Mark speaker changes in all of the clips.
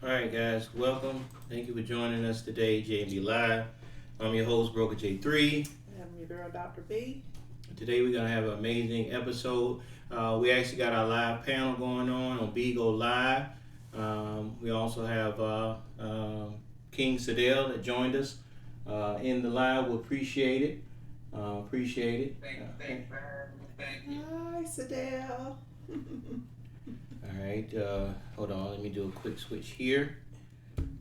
Speaker 1: All right, guys, welcome. Thank you for joining us today, J&B Live. I'm your host, Broker J3.
Speaker 2: I'm your girl, Dr. B.
Speaker 1: Today we're going to have an amazing episode. We actually got our live panel going on Bigo Live. We also have King Sadell that joined us in the live. We appreciate it. Appreciate it.
Speaker 3: Thank you.
Speaker 2: Hi, Sadell.
Speaker 1: All right, hold on. Let me do a quick switch here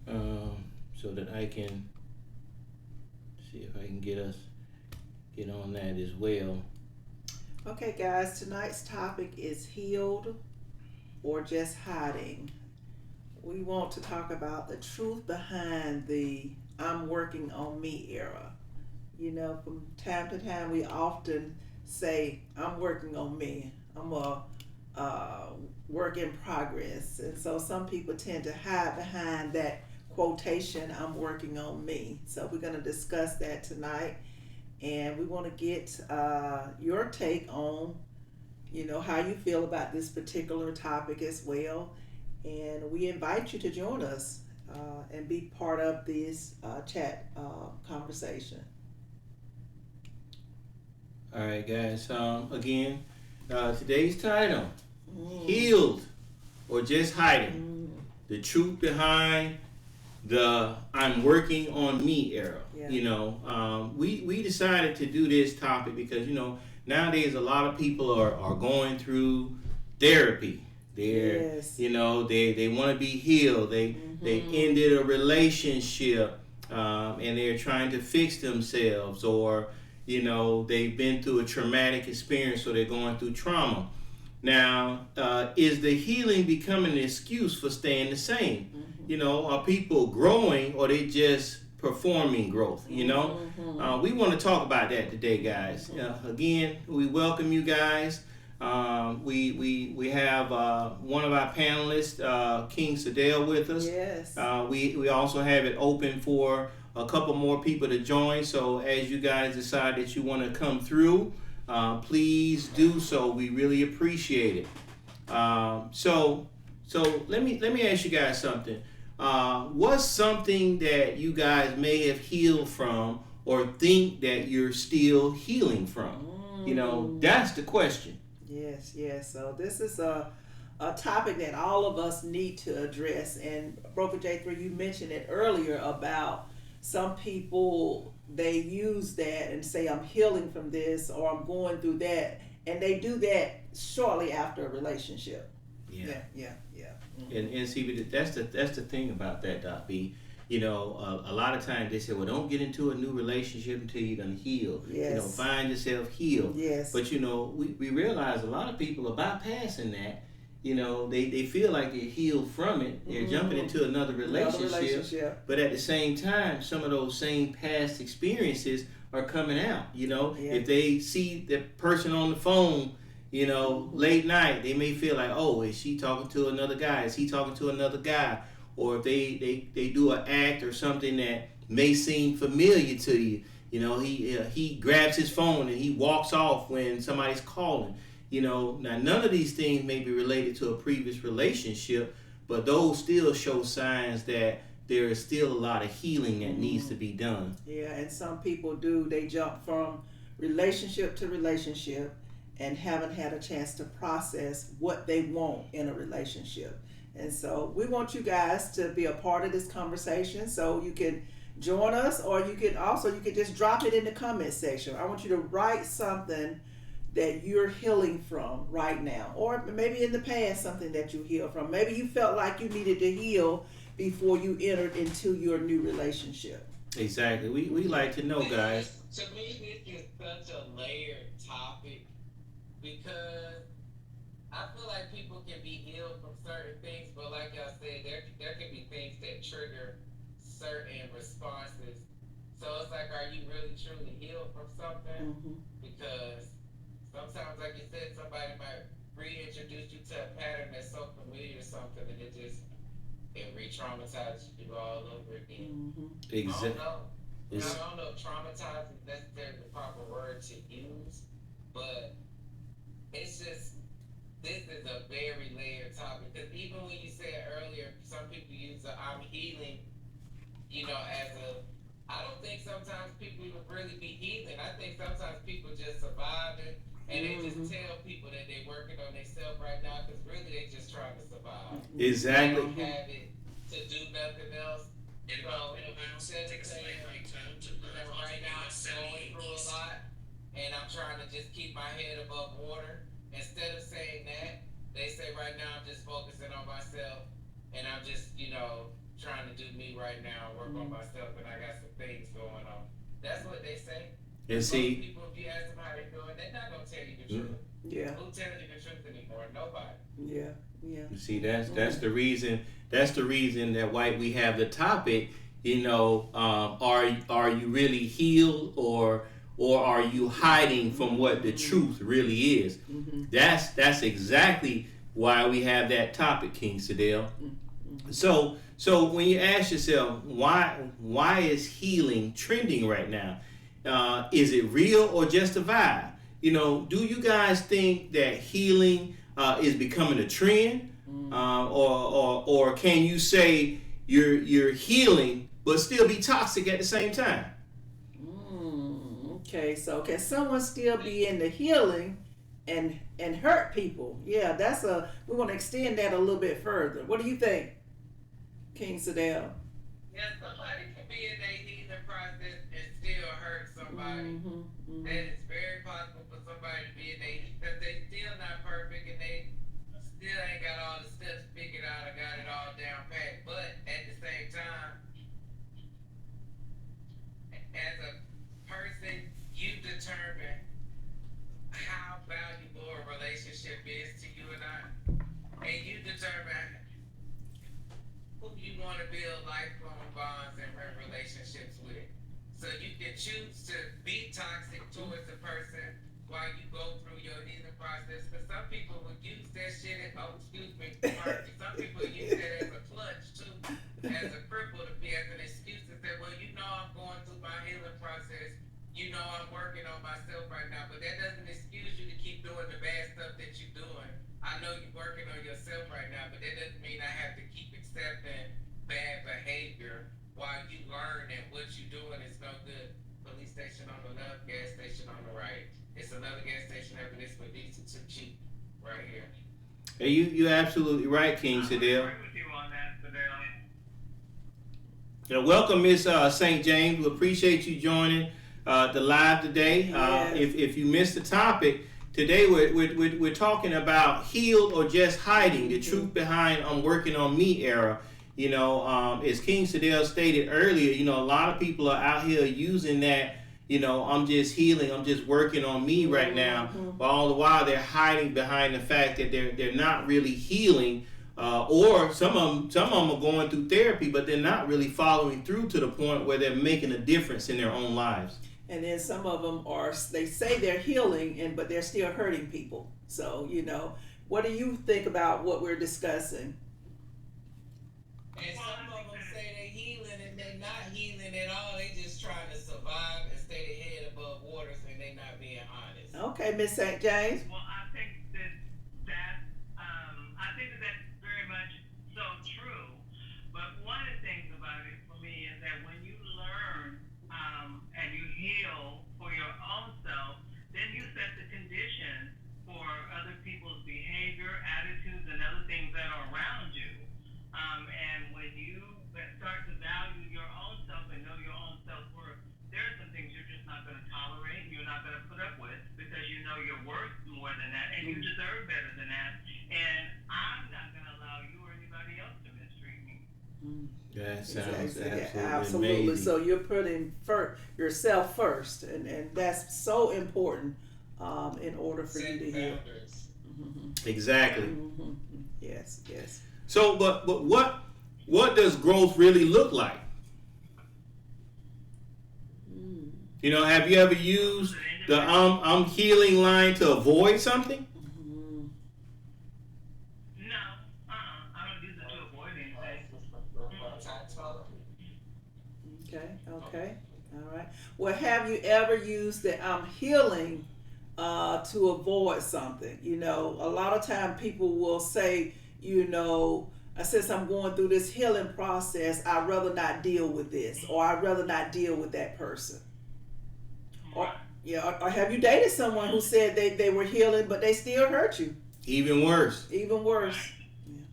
Speaker 1: so that I can see if I can get on that as well.
Speaker 2: Okay, guys, tonight's topic is healed or just hiding. We want to talk about the truth behind the I'm working on me era. You know, from time to time, we often say, I'm working on me. I'm a work in progress. And so some people tend to hide behind that quotation, I'm working on me. So we're going to discuss that tonight. And we want to get your take on, you know, how you feel about this particular topic as well. And we invite you to join us and be part of this chat conversation.
Speaker 1: All right, guys. Again, today's title, Healed or Just Hiding. The truth behind the I'm working on me era.
Speaker 2: Yeah.
Speaker 1: You know, we decided to do this topic because, you know, nowadays a lot of people are going through therapy. They're,
Speaker 2: Yes.
Speaker 1: you know, they want to be healed. They ended a relationship and they're trying to fix themselves, or, you know, they've been through a traumatic experience, so they're going through trauma. Now, is the healing becoming an excuse for staying the same? You know, are people growing or they just performing growth? You know, we want to talk about that today, guys. Again, we welcome you guys. We have one of our panelists, King Sadell, with us.
Speaker 2: Yes.
Speaker 1: We also have it open for a couple more people to join. So as you guys decide that you want to come through, please do so. We really appreciate it. So let me ask you guys something. What's something that you guys may have healed from or think that you're still healing from? You know, that's the question.
Speaker 2: Yes. So this is a topic that all of us need to address. And Broker J3, you mentioned it earlier about some people, they use that and say, I'm healing from this or I'm going through that. And they do that shortly after a relationship. Yeah.
Speaker 1: And see, that's the thing about that, Doc B. You know, a lot of times they say, well, don't get into a new relationship until you're done healed.
Speaker 2: Yes.
Speaker 1: You know, find yourself healed.
Speaker 2: Yes.
Speaker 1: But, you know, we realize a lot of people are bypassing that. You know, they feel like they're healed from it. They're jumping into another relationship. But at the same time, some of those same past experiences are coming out. You know, if they see the person on the phone, you know, late night, they may feel like, oh, is she talking to another guy? Is he talking to another guy? Or if they do an act or something that may seem familiar to you, you know, he grabs his phone and he walks off when somebody's calling. You know, now none of these things may be related to a previous relationship, but those still show signs that there is still a lot of healing that needs to be done.
Speaker 2: Yeah, and some people they jump from relationship to relationship and haven't had a chance to process what they want in a relationship. And so we want you guys to be a part of this conversation, so you can join us, or you could just drop it in the comment section. I want you to write something that you're healing from right now, or maybe in the past something that you healed from. Maybe you felt like you needed to heal before you entered into your new relationship.
Speaker 1: Exactly. We like to know, guys.
Speaker 3: To me, this is such a layered topic because I feel like people can be healed from certain things, but like y'all said, there can be things that trigger certain responses. So it's like, are you really truly healed from something? Because sometimes, like you said, somebody might reintroduce you to a pattern that's so familiar or something, and it re-traumatizes you all over again.
Speaker 1: Exactly.
Speaker 3: I don't know if traumatized is necessarily the proper word to use, but it's just, this is a very layered topic. Because even when you said earlier, some people use the they just tell people that they're working on themselves right now because really they just trying to survive.
Speaker 1: Exactly.
Speaker 3: They don't have it to do nothing else. You know, instead of saying, right now I'm going through a lot and I'm trying to just keep my head above water. Instead of saying that, they say right now I'm just focusing on myself and I'm just, trying to do me right now, work on myself, and I got some things going on. That's what they say.
Speaker 1: And see,
Speaker 3: most people, if you ask them how they're doing, they're not gonna tell you the truth.
Speaker 2: Yeah.
Speaker 3: Who tells you the truth anymore? Nobody.
Speaker 2: Yeah. Yeah.
Speaker 1: You see, that's the reason. That's the reason that why we have the topic. Are you really healed or are you hiding from what the truth really is? Mm-hmm. That's exactly why we have that topic, King Sadell. Mm-hmm. So when you ask yourself why is healing trending right now? Is it real or just a vibe? Do you guys think that healing is becoming a trend, or can you say you're healing but still be toxic at the same time?
Speaker 2: Okay, so can someone still be in the healing and hurt people? Yeah, we want to extend that a little bit further. What do you think, King Sadell?
Speaker 3: Yeah, somebody can be in their healing process and still hurt somebody. And it's very possible for somebody to be in their because they still not perfect and they still ain't got all the steps figured out or got it all down pat. But at the same time, as a person, you determine how valuable a relationship is to you and I. And you determine who you want to build lifelong bonds and relationships with. So you can choose to be toxic towards a person while you go through your healing process. Because some people will use that shit some people use it as a clutch too, as a cripple to be as an excuse to say, well, I'm going through my healing process. I'm working on myself right now, but that doesn't excuse you to keep doing the bad stuff that you're doing. I know you're working on yourself right now, but that doesn't mean I have to keep accepting bad behavior while you learn that what you're doing is no good. Police station on the left, gas station on the right. It's another gas station having this for diesel too cheap right here.
Speaker 1: Hey, you absolutely right, King Sadell.
Speaker 3: I agree with you on that, Sadell.
Speaker 1: Welcome, Miss St. James. We appreciate you joining the live today.
Speaker 2: Yes.
Speaker 1: If you missed the topic, today we're talking about healed or just hiding, the truth behind I'm working on me era. As King Sadell stated earlier, a lot of people are out here using that, I'm just healing, I'm just working on me right now. But all the while they're hiding behind the fact that they're not really healing, or some of them are going through therapy, but they're not really following through to the point where they're making a difference in their own lives.
Speaker 2: And then some of them they say they're healing, but they're still hurting people. So, what do you think about what we're discussing?
Speaker 3: And some of them say they're healing and they're not healing at all. They just trying to survive and stay their head above waters and they're not being honest.
Speaker 2: Okay, Miss St. James.
Speaker 4: Well, I think that's very much so true. But one of the things about it for me is that when you learn and you heal for your own self, then you set the condition for other people's behavior, attitudes, and other things that are around you. And when you start to value your own self and know your own self-worth, there are some things you're just not going to tolerate, you're not going to put up with, because you know you're worth more than that, and you deserve better than that. And I'm not going to allow you or anybody else to mistreat me.
Speaker 1: That sounds
Speaker 2: absolutely
Speaker 1: amazing.
Speaker 2: So you're putting yourself first, and that's so important in order for you to heal.
Speaker 1: Exactly.
Speaker 2: Yes.
Speaker 1: So, but what does growth really look like? Have you ever used the I'm healing line to avoid something?
Speaker 4: No, I don't use it to avoid anything.
Speaker 2: Okay, all right. Well, have you ever used the I'm healing to avoid something? A lot of time people will say, since I'm going through this healing process, I'd rather not deal with this, or I'd rather not deal with that person. Yeah, or have you dated someone who said they were healing, but they still hurt you?
Speaker 1: Even worse.
Speaker 2: Even worse.
Speaker 4: Right.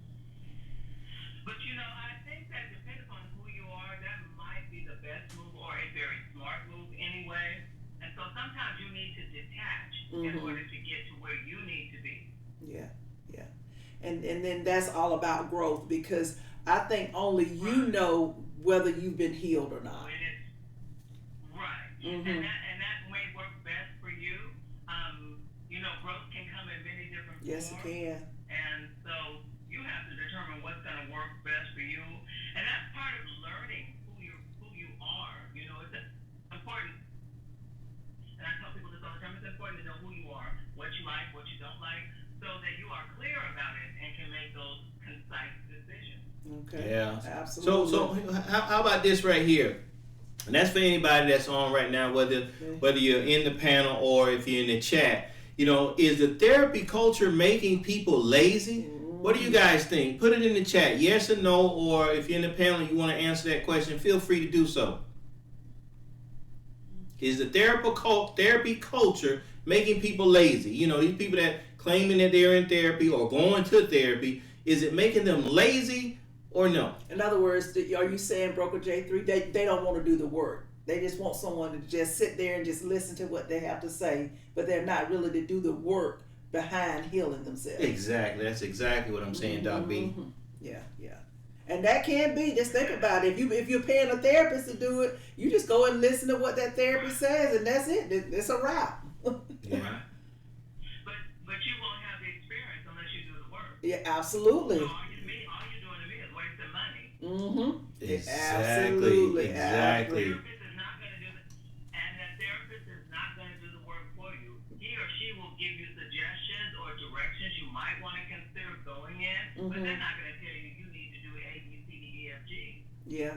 Speaker 4: But I think that depending on who you are, that might be the best move or a very smart move anyway. And so sometimes you need to detach in order to get to where you need to be.
Speaker 2: Yeah. And then that's all about growth, because I think only you know whether you've been healed or not.
Speaker 4: Right. And that may work best for you. Growth can come in many different forms.
Speaker 2: Yes, it can.
Speaker 4: And so you have to determine what's going to work best for you. And that's part of learning who you are. It's important. And I tell people this all the time. It's important to know who you are, what you like, what you don't like, so that you are clear about it and can make those concise decisions.
Speaker 2: Okay.
Speaker 1: Yeah.
Speaker 2: Absolutely.
Speaker 1: So how about this right here? And that's for anybody that's on right now, whether you're in the panel or if you're in the chat. Is the therapy culture making people lazy? What do you guys think? Put it in the chat, yes or no, or if you're in the panel and you want to answer that question, feel free to do so. Is the therapy culture making people lazy? These people that claiming that they're in therapy or going to therapy, is it making them lazy or no?
Speaker 2: In other words, are you saying, Broker J3, they don't want to do the work? They just want someone to just sit there and just listen to what they have to say, but they're not really to do the work behind healing themselves.
Speaker 1: Exactly. That's exactly what I'm saying, Doc B.
Speaker 2: Yeah. And that can be, just think about it. If you're paying a therapist to do it, you just go and listen to what that therapist says, and that's it. It's a wrap.
Speaker 1: Yeah.
Speaker 4: But you won't have the experience unless you do the work.
Speaker 2: Yeah, absolutely.
Speaker 4: So all you're doing to me is wasting money.
Speaker 2: Absolutely.
Speaker 1: Exactly.
Speaker 4: The therapist is not going to do it, and the therapist is not going to do the work for you. He or she will give you suggestions or directions you might want to consider going in, but they're not going to tell you need to do A, B, C, D, E, F, G.
Speaker 2: Yeah,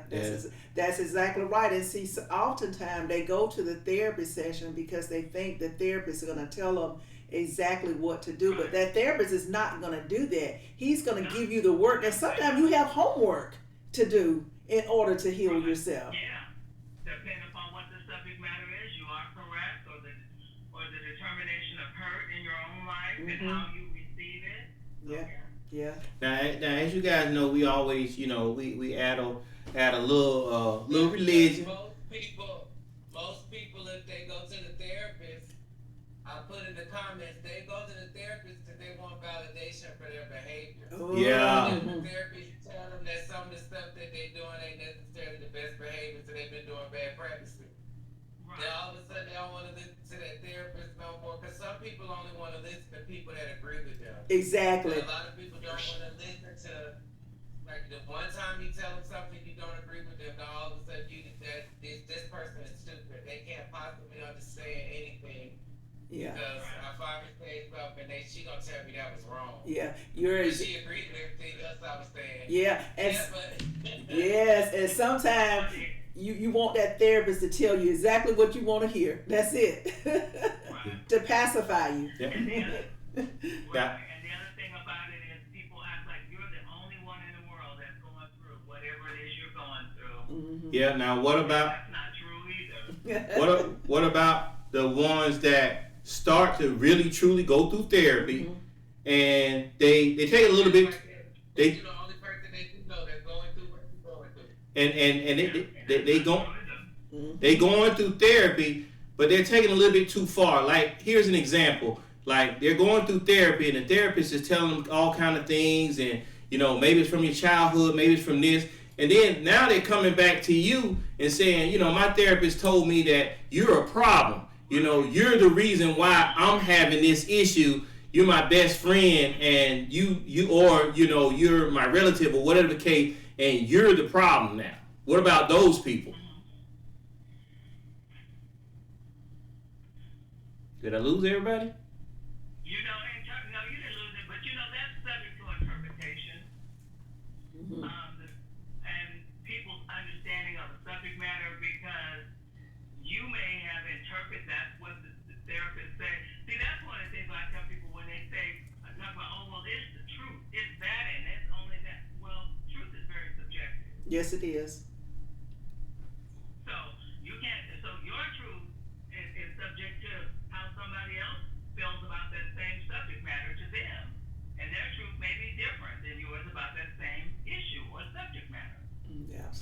Speaker 2: that's exactly right. And see, oftentimes they go to the therapy session because they think the therapist is going to tell them exactly what to do, but that therapist is not going to do that. He's going to give you the work, and sometimes you have homework to do in order to heal yourself.
Speaker 4: Yeah, depending upon what the subject matter is, you are correct, or the determination of hurt in your own life and how you receive it.
Speaker 2: Yeah.
Speaker 1: Now, as you guys know, we always, we add a little religion.
Speaker 3: Most people, if they go to the therapist, I put in the comments, they go to the therapist because they want validation for their behavior.
Speaker 1: Yeah.
Speaker 3: And the therapist tell them that some of the stuff that they're doing ain't necessarily the best behavior, so they've been doing bad practices. Right. Then all of a sudden they don't want to listen to that therapist no more, because some people only want to listen to people that agree with them.
Speaker 2: Exactly.
Speaker 3: And a lot of people don't want to listen to, like, the one time you tell them something you don't agree with them, then all of a sudden this person is stupid. They can't possibly understand anything.
Speaker 2: Yeah.
Speaker 3: Because I finally said something, and she gonna tell me that was wrong.
Speaker 2: Yeah.
Speaker 3: She agreed with everything else I was saying.
Speaker 2: Yeah. Yes, and sometimes you want that therapist to tell you exactly what you want to hear. That's it. To pacify you.
Speaker 1: Yeah.
Speaker 4: And the other thing about it is people act like you're the only one in the world that's going through whatever it is you're going through.
Speaker 1: Yeah. Now, what about?
Speaker 4: That's not true either.
Speaker 1: What about the ones that start to really truly go through therapy, and they take a little bit. You're the only person they know that's going through what you're going through. And they going through therapy, but they're taking a little bit too far. Like, here's an example. Like, they're going through therapy, and the therapist is telling them all kind of things, and maybe it's from your childhood, maybe it's from this. And then now they're coming back to you and saying, my therapist told me that you're a problem. You're the reason why I'm having this issue. You're my best friend, and you're my relative or whatever the case, and you're the problem now. What about those people? Did I lose everybody?
Speaker 4: You didn't lose it, but that's subject to interpretation. And people's understanding of the subject matter, because you may have interpreted that's what the therapist said. See, that's one of the things I tell people when they say, talk about, it's the truth. It's that and it's only that. Well, truth is very subjective.
Speaker 2: Yes, it is.
Speaker 4: So you can't. So your truth is subject to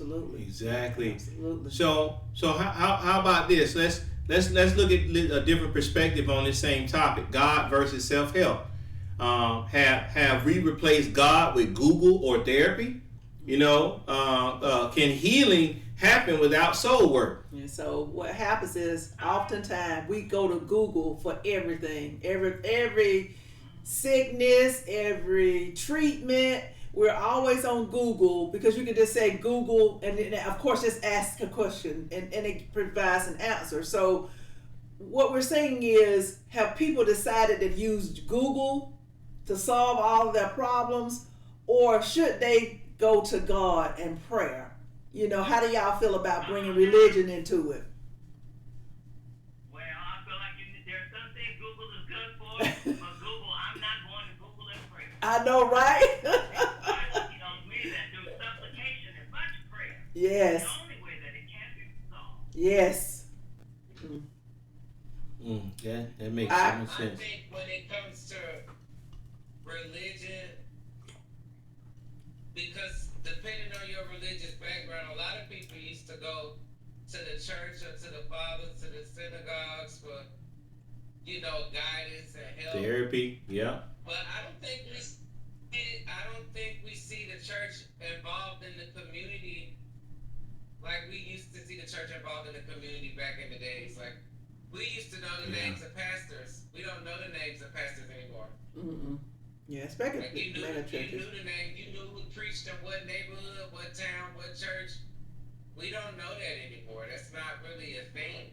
Speaker 2: Absolutely.
Speaker 1: Exactly.
Speaker 2: Absolutely.
Speaker 1: So how about this? Let's look at a different perspective on this same topic: God versus self-help. Have we replaced God with Google or therapy? Can healing happen without soul work?
Speaker 2: And so what happens is oftentimes we go to Google for everything, every sickness, every treatment. We're always on Google because you can just say Google and then of course just ask a question and it provides an answer. So what we're saying is, have people decided to use Google to solve all of their problems, or should they go to God and prayer? How do y'all feel about bringing religion into it?
Speaker 4: Well, I feel like there's some things Google is good for, but Google, I'm not going to Google and pray.
Speaker 2: I know, right?
Speaker 4: Through supplication and much prayer.
Speaker 2: Yes.
Speaker 4: The only way that it can be solved.
Speaker 2: Yes.
Speaker 1: Yeah, that makes so much sense.
Speaker 3: I think when it comes to religion, because depending on your religious background, a lot of people used to go to the church or to the fathers, to the synagogues for, guidance and help.
Speaker 1: Therapy, yeah.
Speaker 3: But I don't think we see the church involved in the community like we used to see the church involved in the community back in the days. Like, we used to know the names of pastors. We don't know the names of pastors anymore.
Speaker 2: Mm-mm. Yeah, especially
Speaker 3: like you knew
Speaker 2: churches.
Speaker 3: the name. You knew who preached in what neighborhood, what town, what church. We don't know that anymore. That's not really a thing.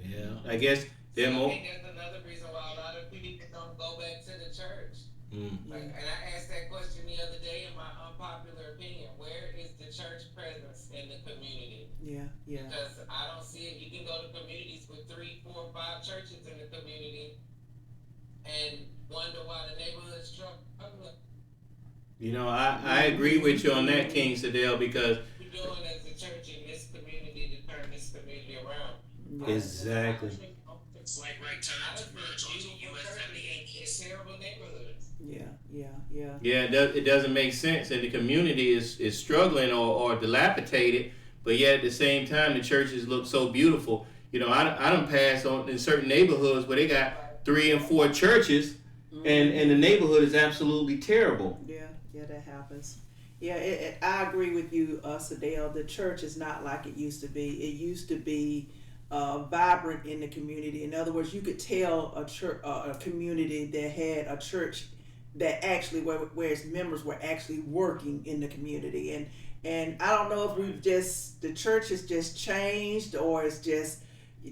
Speaker 1: Yeah, I guess
Speaker 3: I think that's another reason why a lot of people don't go back to the church. And I asked that question the other day in my unpopular opinion. Where is the church presence in the community?
Speaker 2: Yeah.
Speaker 3: Because I don't see it. You can go to communities with 3, 4, 5 churches in the community and wonder why the neighborhood's struggling.
Speaker 1: I agree with you on that, King Sadell, because
Speaker 3: what we're doing as a church in this community to turn this community around.
Speaker 1: Exactly.
Speaker 3: It's like right time to merge onto US 78. It's terrible neighborhoods.
Speaker 2: Yeah.
Speaker 1: Yeah, it doesn't make sense, and the community is struggling or dilapidated, but yet at the same time the churches look so beautiful. I done passed on in certain neighborhoods where they got 3 and 4 churches, and the neighborhood is absolutely terrible.
Speaker 2: Yeah, that happens. Yeah, I agree with you, Sadell. The church is not like it used to be. It used to be vibrant in the community. In other words, you could tell a community that had a church that actually where its members were actually working in the community. And I don't know if the church has just changed or it's just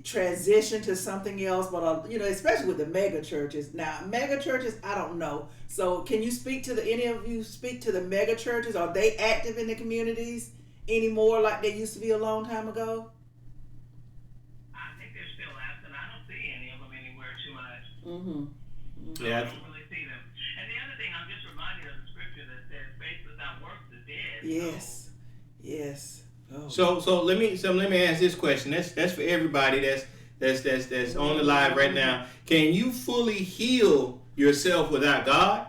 Speaker 2: transitioned to something else, but especially with the mega churches. Now, mega churches, I don't know. So can you any of you speak to the mega churches? Are they active in the communities anymore like they used to be a long time ago?
Speaker 4: I think they're still active. I don't see any of them anywhere too much.
Speaker 1: Yeah.
Speaker 4: I don't really see them. And the other thing, I'm just reminded of the scripture that says faith without works is dead.
Speaker 2: Yes. Oh.
Speaker 1: So let me ask this question. That's for everybody that's on the live right now. Can you fully heal yourself without God?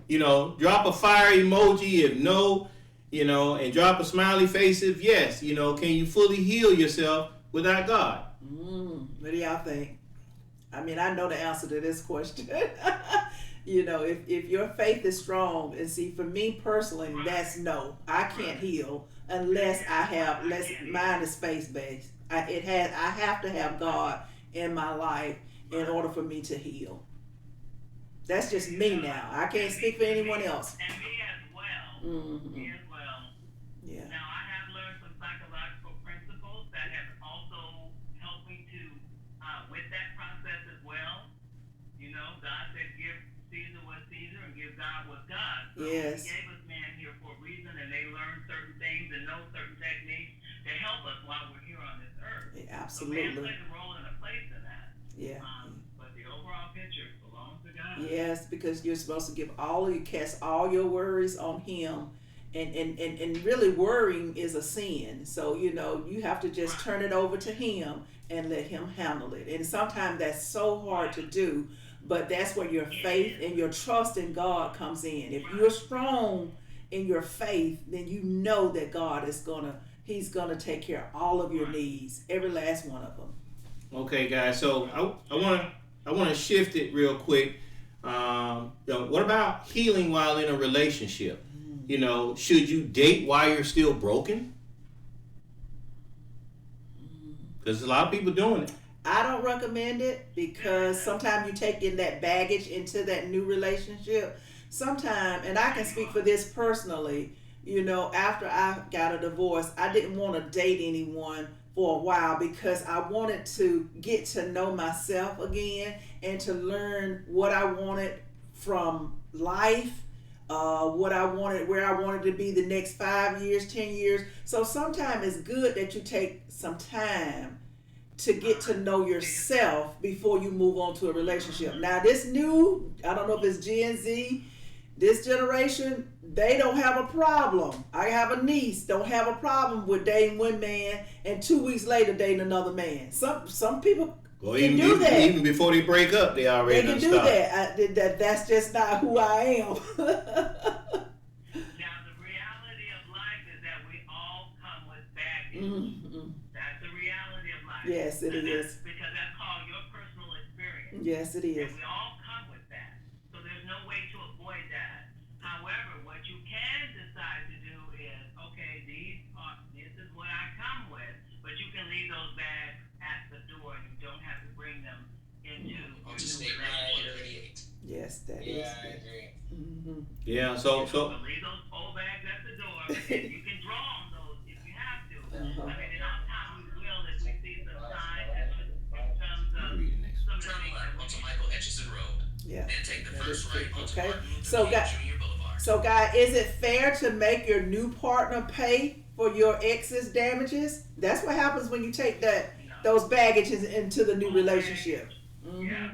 Speaker 1: Drop a fire emoji if no, and drop a smiley face if yes. Can you fully heal yourself without God?
Speaker 2: What do y'all think? I mean, I know the answer to this question. If your faith is strong, and see, for me personally, that's no. I can't heal unless mine is faith-based. I have to have God in my life in order for me to heal. That's just me now. I can't speak for anyone else.
Speaker 4: And me as well. Me as well.
Speaker 2: Yeah.
Speaker 4: Now, I have learned some psychological principles that have also helped me to, with that process as well. God said, give Caesar what's Caesar and give God what's God. So
Speaker 2: Yes.
Speaker 4: He gave us man here for a reason, and they learn certain things and know certain techniques to help us while we're here on this earth.
Speaker 2: Yeah,
Speaker 4: So man
Speaker 2: absolutely.
Speaker 4: plays a role and a place in that.
Speaker 2: Yeah.
Speaker 4: But the overall picture belongs to God.
Speaker 2: Yes, because you're supposed to cast all your worries on Him. And really worrying is a sin. So, you have to just turn it over to Him and let Him handle it. And sometimes that's so hard to do, but that's where your faith and your trust in God comes in. If you're strong in your faith, then you know that God is He's gonna take care of all of your needs, every last one of them.
Speaker 1: Okay, guys. So I want to shift it real quick. What about healing while in a relationship? Should you date while you're still broken? Because a lot of people doing it.
Speaker 2: I don't recommend it because sometimes you take in that baggage into that new relationship. Sometimes, and I can speak for this personally, after I got a divorce, I didn't want to date anyone for a while because I wanted to get to know myself again and to learn what I wanted from life, what I wanted, where I wanted to be the next 5 years, 10 years. So sometimes it's good that you take some time to get to know yourself before you move on to a relationship. Now this new, I don't know if it's Gen Z, this generation, they don't have a problem. I have a niece, don't have a problem with dating one man and 2 weeks later dating another man. Some people can do that.
Speaker 1: Even before they break up, they already
Speaker 2: can do that. That's just not who I am.
Speaker 4: Now, the reality of life is that we all come with baggage.
Speaker 2: Mm-hmm.
Speaker 4: That's the reality of life.
Speaker 2: Yes, it is.
Speaker 4: Because that's called your personal experience.
Speaker 2: Yes, it is.
Speaker 4: And we all come with that. So there's no way to avoid that. However, what you can decide to do is, okay, this is what I come with, but you can leave those bags at the door and you don't have to bring them into your new relationship.
Speaker 2: Yes, that
Speaker 3: is.
Speaker 2: is.
Speaker 3: I agree.
Speaker 2: Mm-hmm.
Speaker 1: Yeah, so
Speaker 4: leave those old bags at the door, and you can draw on those if you have to.
Speaker 2: Uh-huh.
Speaker 4: I mean, in our time we will if we see some signs in terms of some of the things that
Speaker 5: onto Michael Etchison Road.
Speaker 2: Yeah.
Speaker 5: Then take the first right onto
Speaker 2: Okay.
Speaker 5: Martin Luther
Speaker 2: So,
Speaker 5: King Jr. Boulevard.
Speaker 2: So, guy, is it fair to make your new partner pay for your ex's damages? That's what happens when you take those baggages into the new relationship. Mm-hmm.
Speaker 4: Yeah,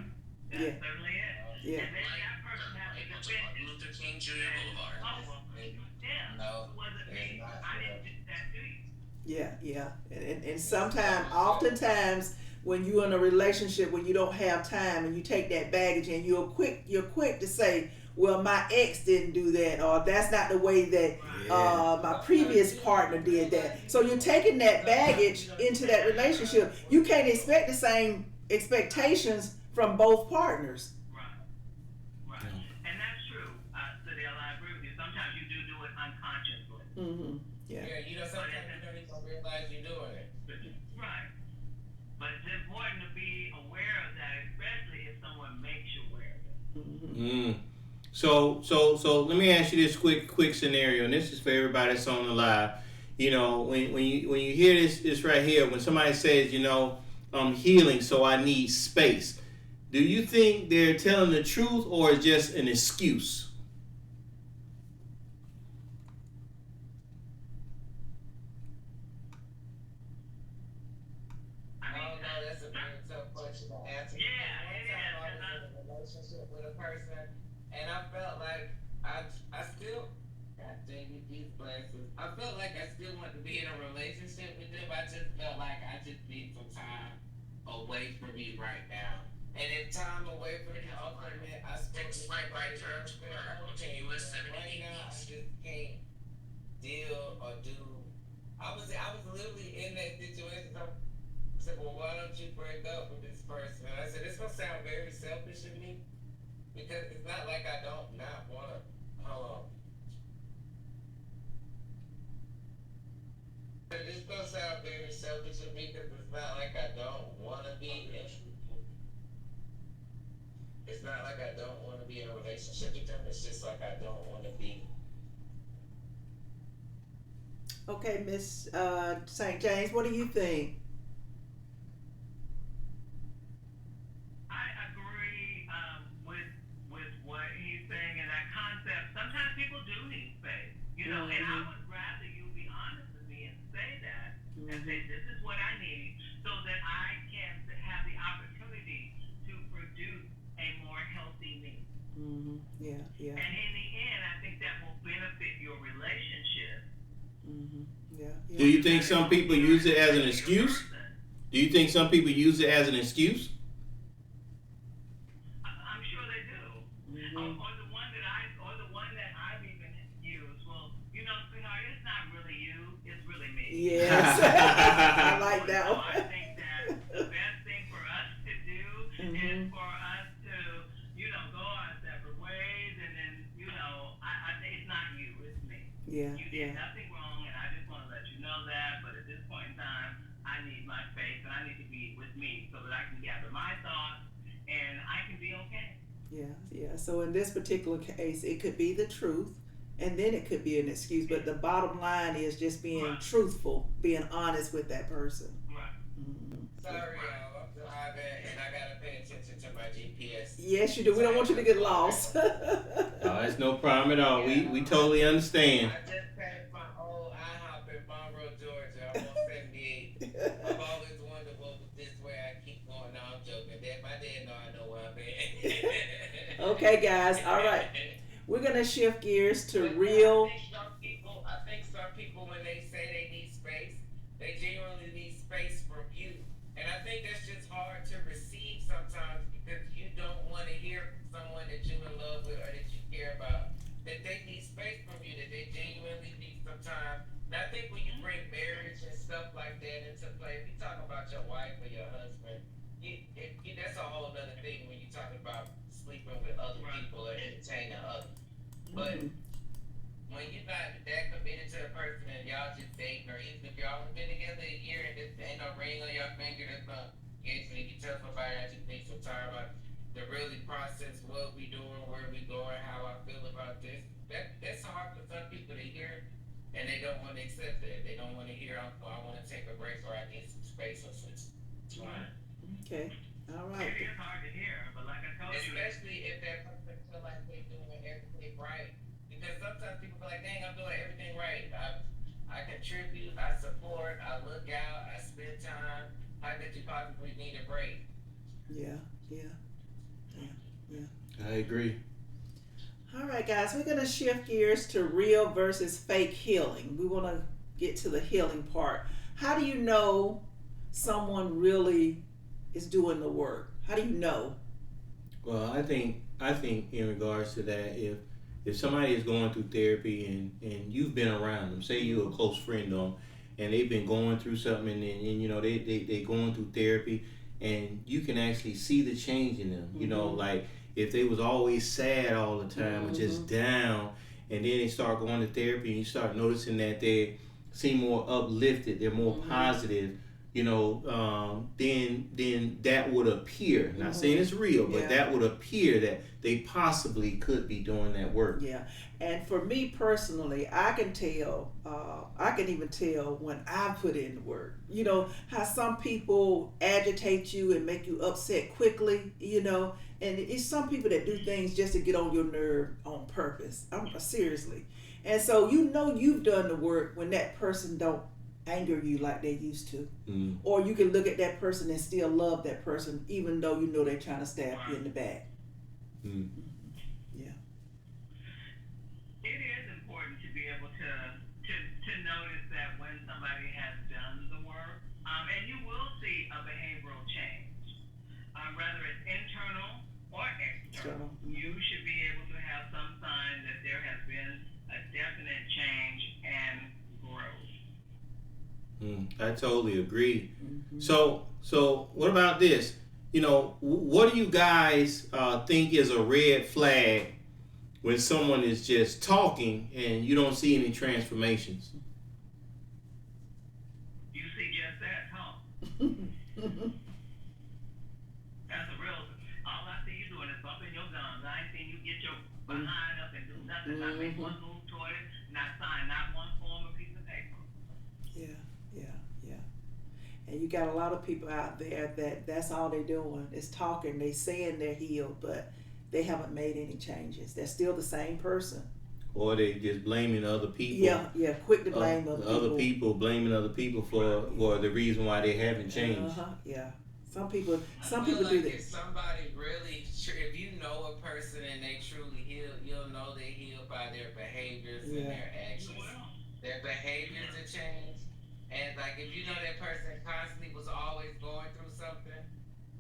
Speaker 4: that
Speaker 2: Yeah.
Speaker 4: certainly is.
Speaker 2: Yeah.
Speaker 4: And then that person has to
Speaker 5: Onto
Speaker 4: defend
Speaker 5: Martin Luther King Jr. Boulevard.
Speaker 4: oh, well, it wasn't me. I didn't do that to you.
Speaker 2: Yeah. And sometimes, oftentimes, when you're in a relationship when you don't have time and you take that baggage and you're quick to say, well, my ex didn't do that, or that's not the way that my previous partner did that. So you're taking that baggage into that relationship. You can't expect the same expectations from both partners.
Speaker 4: Right. And that's true. Sadell, I agree with you. Sometimes you do it unconsciously.
Speaker 2: Mm-hmm. Yeah.
Speaker 3: Sometimes you don't even realize you're doing it.
Speaker 4: Right. But it's important to be aware of that, especially if someone makes you aware of it.
Speaker 2: Mm-hmm.
Speaker 1: So let me ask you this quick scenario, and this is for everybody that's on the live. When you hear this right here, when somebody says, I'm healing, so I need space, do you think they're telling the truth or is just an excuse?
Speaker 3: That's a very tough question to answer.
Speaker 4: Yeah,
Speaker 3: One time I was in a relationship with a person, and I felt like I still, God dang it, these glasses. I felt like I still wanted to be in a relationship with them. I just felt like I just need some time away from me right now. And in time away from me also meant I spent
Speaker 5: Right turn to onto US 78
Speaker 3: right now I just can't deal or do. I was literally in that situation. I said, well, why don't you break up with this person? And I said, it's gonna sound very selfish of me because it's not like I don't not wanna. Hold on. It's gonna sound very selfish of me because it's not like I don't wanna be in. It's not like I don't want to be in a relationship with them. It's just like I don't want to be.
Speaker 2: Okay, Miss St. James, what do you think?
Speaker 4: I agree with what he's saying in that concept. Sometimes people do need space, and I would rather you be honest with me and say that and say this is what I need so that I can have the opportunity to produce a more healthy me.
Speaker 2: Mm-hmm. Yeah.
Speaker 4: And in the end, I think that will benefit your relationship.
Speaker 2: Mm-hmm. Yeah.
Speaker 1: Do you think some people use it as an excuse? Do you think some people use it as an excuse?
Speaker 4: I'm sure they do.
Speaker 2: Mm-hmm.
Speaker 4: Or the one that I've even used. Well,
Speaker 2: Yes. I like that
Speaker 4: So
Speaker 2: one.
Speaker 4: I think that the best thing for us to do is
Speaker 2: Mm-hmm.
Speaker 4: for us to, go our separate ways, and then, I think it's not you, it's me.
Speaker 2: Yeah,
Speaker 4: You did
Speaker 2: yeah,
Speaker 4: nothing wrong, and I just want to let you know that. But at this point in time, I need my space, and I need to be with me so that I can gather my thoughts, and I can be okay.
Speaker 2: yeah, yeah. So in this particular case, it could be the truth, and then it could be an excuse. But the bottom line is just being
Speaker 4: Right.
Speaker 2: truthful, being honest with that person.
Speaker 4: Right.
Speaker 2: Mm-hmm.
Speaker 3: Sorry, y'all. I'm driving and I gotta pay attention to my GPS.
Speaker 2: Yes, you do. We don't want you to get lost.
Speaker 1: Oh, it's no problem at all. We totally understand.
Speaker 3: I just passed my old IHOP in Monroe, Georgia. I'm on 78. I've always wondered what was this way. I keep going. No, I'm joking. My dad know I know where I'm at.
Speaker 2: Okay, guys. All right. We're gonna shift gears to
Speaker 3: But
Speaker 2: real.
Speaker 3: I think some people, when they say they need space, they genuinely need space from you. And I think that's just hard to receive sometimes because you don't want to hear from someone that you're in love with or that you care about that they need space from you, that they genuinely need some time. And I think when you bring marriage and stuff like that into play, if you talk about your wife or your husband, that's a whole other thing when you're talking about sleeping with other people or entertaining others. But when you're not that committed to a person and y'all just dating, or even if y'all have been together a year and this ain't no ring on your finger, that's not engagement. You can tell somebody I just need some time to really process what we doing, where we going, how I feel about this. That's hard for some people to hear, and they don't want to accept that. They don't want to hear, I want to take a break or I need some space or some time.
Speaker 2: Okay. All
Speaker 4: It
Speaker 2: right.
Speaker 4: is hard to hear, but like I told you,
Speaker 3: Especially if that person feel like they're doing everything right. Because sometimes people feel like, dang, I'm doing everything right. I contribute, I support, I look out, I spend time. How could you possibly need a break?
Speaker 2: Yeah. Yeah.
Speaker 1: I agree.
Speaker 2: All right, guys. We're gonna shift gears to real versus fake healing. We want to get to the healing part. How do you know someone really is doing the work? How do you know?
Speaker 1: Well, I think in regards to that, if somebody is going through therapy and you've been around them, say you're a close friend of them, and they've been going through something and they going through therapy, and you can actually see the change in them. Like if they was always sad all the time or just down, and then they start going to therapy and you start noticing that they seem more uplifted, they're more positive. Then that would appear. Not saying it's real, but that would appear that they possibly could be doing that work.
Speaker 2: Yeah, and for me personally, I can tell. I can even tell when I put in the work. You know how some people agitate you and make you upset quickly. And it's some people that do things just to get on your nerve on purpose. Seriously, and so you've done the work when that person don't anger you like they used to. Or you can look at that person and still love that person even though they're trying to stab you in the back. Yeah.
Speaker 4: it is important to be able to notice that when somebody has done the work, and you will see a behavioral change, whether it's internal or external. You should be able to have some sign that there has been a definite change and growth.
Speaker 1: I totally agree. So what about this? What do you guys think is a red flag when someone is just talking and you don't see any transformations?
Speaker 4: You see just that, huh? That's a real. All I see you doing is bumping your gums. I ain't seen you get your behind up and do nothing. Not make one move toward it. Not sign not one form of piece of paper.
Speaker 2: Yeah. And you got a lot of people out there that's all they're doing is talking. They saying they're healed, but they haven't made any changes. They're still the same person.
Speaker 1: Or they just blaming other people.
Speaker 2: Yeah, quick to blame
Speaker 1: other people, blaming other people for the reason why they haven't changed.
Speaker 2: Yeah. Some people do
Speaker 3: like
Speaker 2: this.
Speaker 3: If somebody really, if you know a person and they truly heal, you'll know they heal by their behaviors and their actions. Their behaviors are changed. And like if you know that person constantly was always going through something,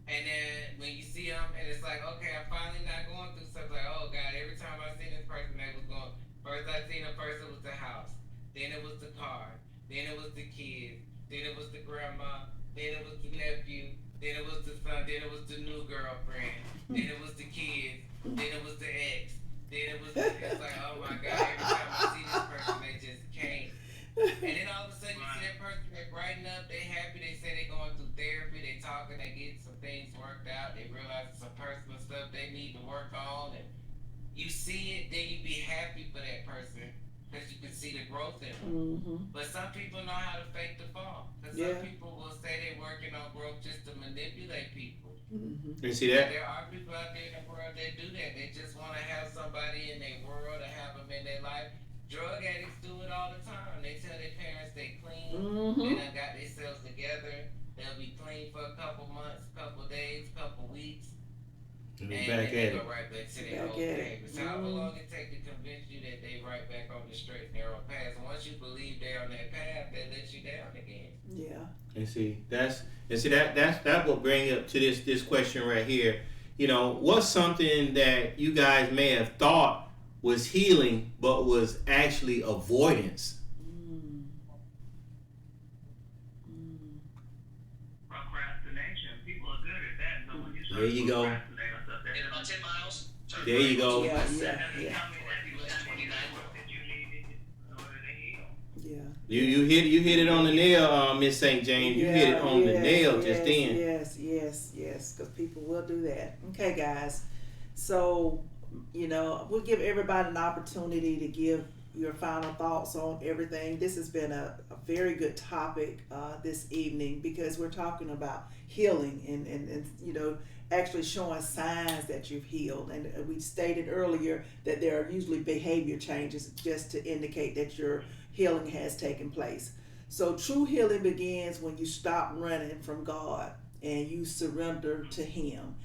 Speaker 3: and then when you see them and it's like, okay, I'm finally not going through something, like, oh God, every time I seen this person they was going, first I seen a person was the house, then it was the car, then it was the kids, then it was the grandma, then it was the nephew, then it was the son, then it was the new girlfriend, then it was the kids, then it was the ex, then it was it's like, oh my God, every time I see this person, they just can't. And then all of a sudden you see that person, they brighten up, they happy, they say they going through therapy, they talking, they get some things worked out, they realize some personal stuff they need to work on, and you see it, then you be happy for that person because you can see the growth in them. But some people know how to fake the fall. Because some people will say they're working on growth just to manipulate people.
Speaker 1: You see that?
Speaker 3: There are people out there in the world that do that. They just want to have somebody in their world to have them in their life. Drug addicts do it all the time. They tell their parents they clean. They done got themselves together. They'll be clean for a couple months, couple days, couple weeks. And
Speaker 1: back
Speaker 3: they
Speaker 1: at
Speaker 3: go
Speaker 1: it.
Speaker 3: right back to their old behaviors. However long it takes to convince you that they right back on the straight and narrow path. And once you believe they're on that path, they let you down again.
Speaker 2: Yeah.
Speaker 1: And see that's what bring up to this question right here. You know, what's something that you guys may have thought was healing but was actually avoidance?
Speaker 4: Procrastination. People are good at that. So when you start
Speaker 1: There you go.
Speaker 4: procrastinating on stuff,
Speaker 5: In about 10 miles, turn
Speaker 1: There you go.
Speaker 2: Yeah.
Speaker 1: You hit it on the nail, Miss St. James. You hit it on the nail just then.
Speaker 2: Yes, because people will do that. Okay, guys. So, you know, we'll give everybody an opportunity to give your final thoughts on everything. This has been a very good topic this evening because we're talking about healing and you know, actually showing signs that you've healed. And we stated earlier that there are usually behavior changes just to indicate that your healing has taken place. So true healing begins when you stop running from God and you surrender to Him.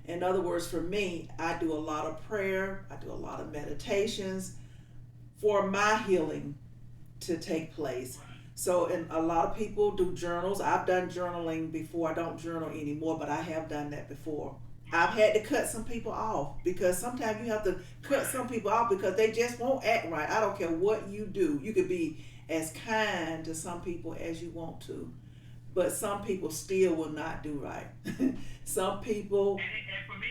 Speaker 2: In other words, for me, I do a lot of prayer, I do a lot of meditations for my healing to take place. So, and a lot of people do journals. I've done journaling before. I don't journal anymore, but I have done that before. I've had to cut some people off because sometimes you have to cut some people off because they just won't act right. I don't care what you do. You could be as kind to some people as you want to, but some people still will not do right. Some people.
Speaker 4: And for me,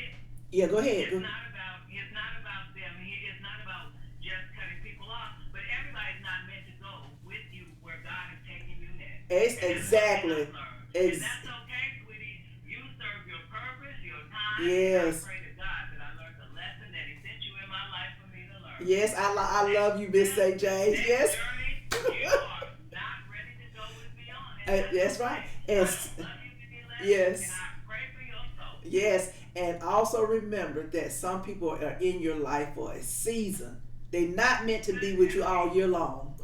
Speaker 2: yeah, go ahead.
Speaker 4: It's not about them. It's not about just cutting people off. But everybody's not meant to go with you where God is taking you next.
Speaker 2: Exactly.
Speaker 4: And that's okay, sweetie. You serve your purpose, your time.
Speaker 2: Yes.
Speaker 4: And I pray to God that I learned the lesson that He sent you in my life for me to learn.
Speaker 2: Yes, I love you, Miss St. James. Yes.
Speaker 4: Journey, you are not ready to go with me on it.
Speaker 2: That's right. And
Speaker 4: I love you to be led,
Speaker 2: yes.
Speaker 4: And I pray for your soul.
Speaker 2: Yes, and also remember that some people are in your life for a season. They're not meant to be with you all year long.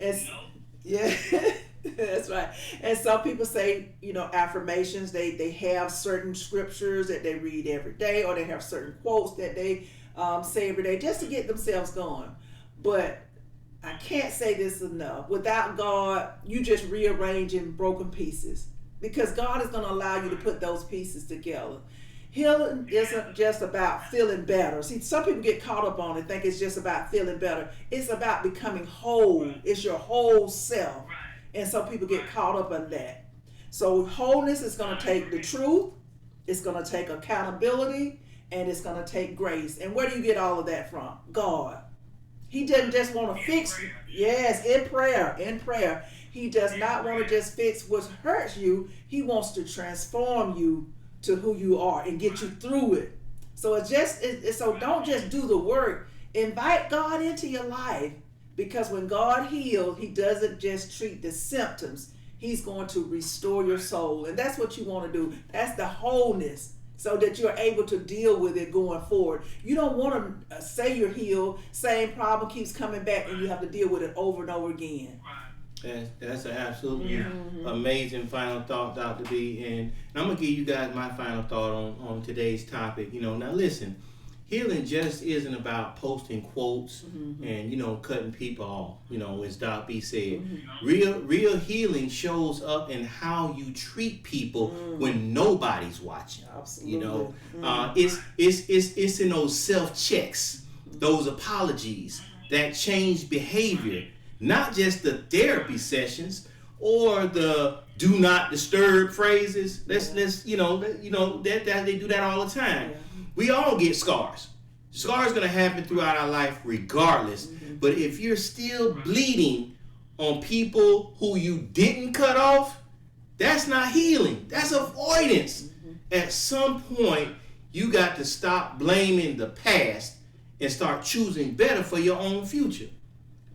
Speaker 2: And yeah, that's right. And some people say, you know, affirmations. They have certain scriptures that they read every day, or they have certain quotes that they say every day just to get themselves going. But I can't say this enough. Without God, you just rearranging broken pieces. Because God is going to allow you to put those pieces together. Healing isn't just about feeling better. See, some people get caught up on it, think it's just about feeling better. It's about becoming whole. It's your whole self. And some people get caught up on that. So wholeness is going to take the truth. It's going to take accountability. And it's going to take grace. And where do you get all of that from? God. He doesn't just want to fix you. Yes, in prayer. He does not want to just fix what hurts you. He wants to transform you to who you are and get you through it. So so don't just do the work. Invite God into your life, because when God heals, He doesn't just treat the symptoms. He's going to restore your soul. And that's what you want to do. That's the wholeness, so that you're able to deal with it going forward. You don't want to say you're healed, same problem keeps coming back, and you have to deal with it over and over again.
Speaker 1: That's an absolutely amazing final thought, Dr. B. And I'm going to give you guys my final thought on today's topic. You know, now listen, healing just isn't about posting quotes and, you know, cutting people off, you know, as Dr. B said. Real healing shows up in how you treat people when nobody's watching.
Speaker 2: Absolutely.
Speaker 1: You know, it's in those self-checks, those apologies, that change behavior not just the therapy sessions or the do not disturb phrases. Let's that they do that all the time. Yeah. We all get scars. Scars gonna happen throughout our life regardless. Mm-hmm. But if you're still bleeding on people who you didn't cut off, that's not healing. That's avoidance. Mm-hmm. At some point, you got to stop blaming the past and start choosing better for your own future.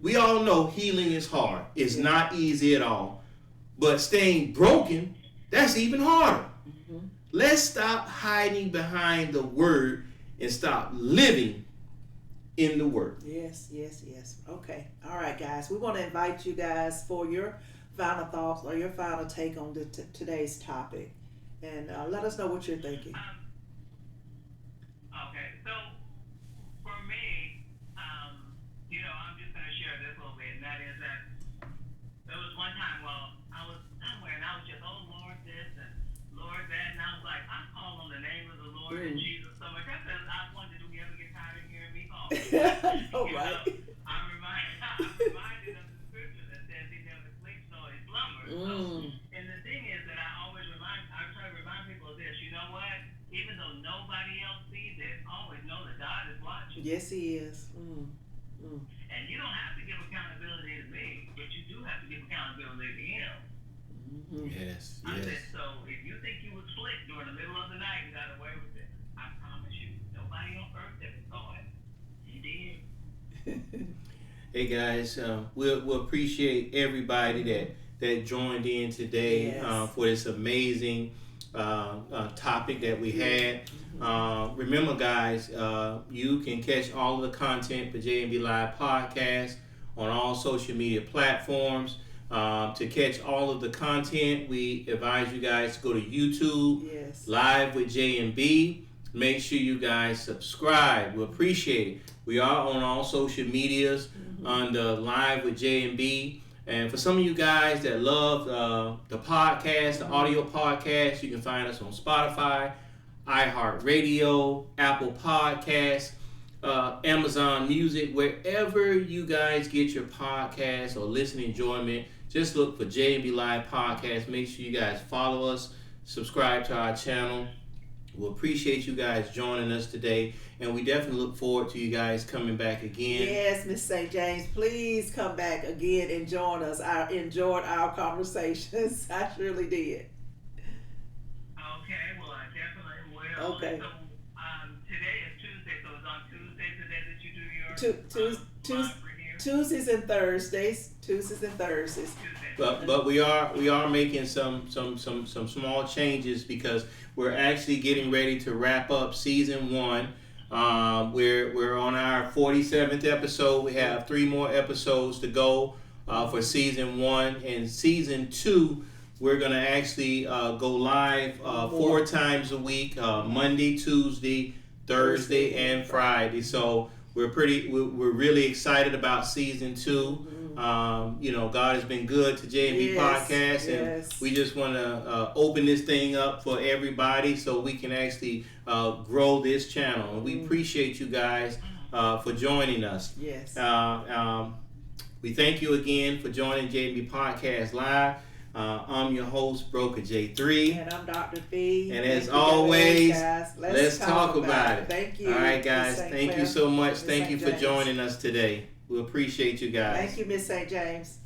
Speaker 1: We all know healing is hard. It's not easy at all. But staying broken, that's even harder. Mm-hmm. Let's stop hiding behind the word and stop living in the word.
Speaker 2: Yes. Okay. All right, guys. We want to invite you guys for your final thoughts or your final take on today's topic. And let us know what you're thinking.
Speaker 4: Okay. So, for me, I'm just going to share this a little bit. And that is that there was one time, I was somewhere and I was just, oh, Lord, this and Lord, that. And I was like, I'm calling on the name of the Lord and Jesus so much. I said, I wondered, do we ever get tired of hearing me call?
Speaker 2: All right.
Speaker 4: I'm reminded of the scripture that says he never sleeps nor he slumbers. And the thing is that I try to remind people of this. You know what? Even though nobody else sees it, always know that God is watching.
Speaker 2: Yes, he is.
Speaker 4: And you don't have to give accountability to me, but you do have to give accountability to him.
Speaker 1: Mm-hmm. Yes.
Speaker 4: I said, so if you think you was slick during the middle of the night and got away with it, I promise you, nobody on earth ever saw it. You did.
Speaker 1: Hey guys, we'll appreciate everybody that joined in today for this amazing topic that we had. Remember, guys, you can catch all of the content for J&B Live Podcast on all social media platforms. To catch all of the content, we advise you guys to go to YouTube, Live with J&B. Make sure you guys subscribe. We appreciate it. We are on all social medias under Live with J&B. And for some of you guys that love the podcast, the audio podcast, you can find us on Spotify, iHeartRadio, Apple Podcasts, Amazon Music, wherever you guys get your podcast or listening enjoyment. Just look for J&B Live Podcast. Make sure you guys follow us, subscribe to our channel. We appreciate you guys joining us today, and we definitely look forward to you guys coming back again.
Speaker 2: Yes, Miss St. James, please come back again and join us. I enjoyed our conversations. I surely did.
Speaker 4: Okay, well, I definitely will.
Speaker 2: Okay.
Speaker 4: So, today is Tuesday, so it's on Tuesday today that you do your
Speaker 2: Tuesdays and Thursdays.
Speaker 1: But we are making some small changes because we're actually getting ready to wrap up season 1. We're on our 47th episode. We have 3 more episodes to go for season 1, and season 2 we're gonna actually go live 4 times a week: Monday, Tuesday, Thursday, and Friday. So we're really excited about season 2. God has been good to J&B Podcast, and we just want to open this thing up for everybody so we can actually grow this channel. And we appreciate you guys for joining us.
Speaker 2: Yes.
Speaker 1: We thank you again for joining J&B Podcast Live. I'm your host, Broker J3.
Speaker 2: And I'm Dr. Fee.
Speaker 1: And as always, let's talk about it.
Speaker 2: Thank you.
Speaker 1: All right, guys. Thank you so much. Thank you for joining us today. We appreciate you guys.
Speaker 2: Thank you, Miss St. James.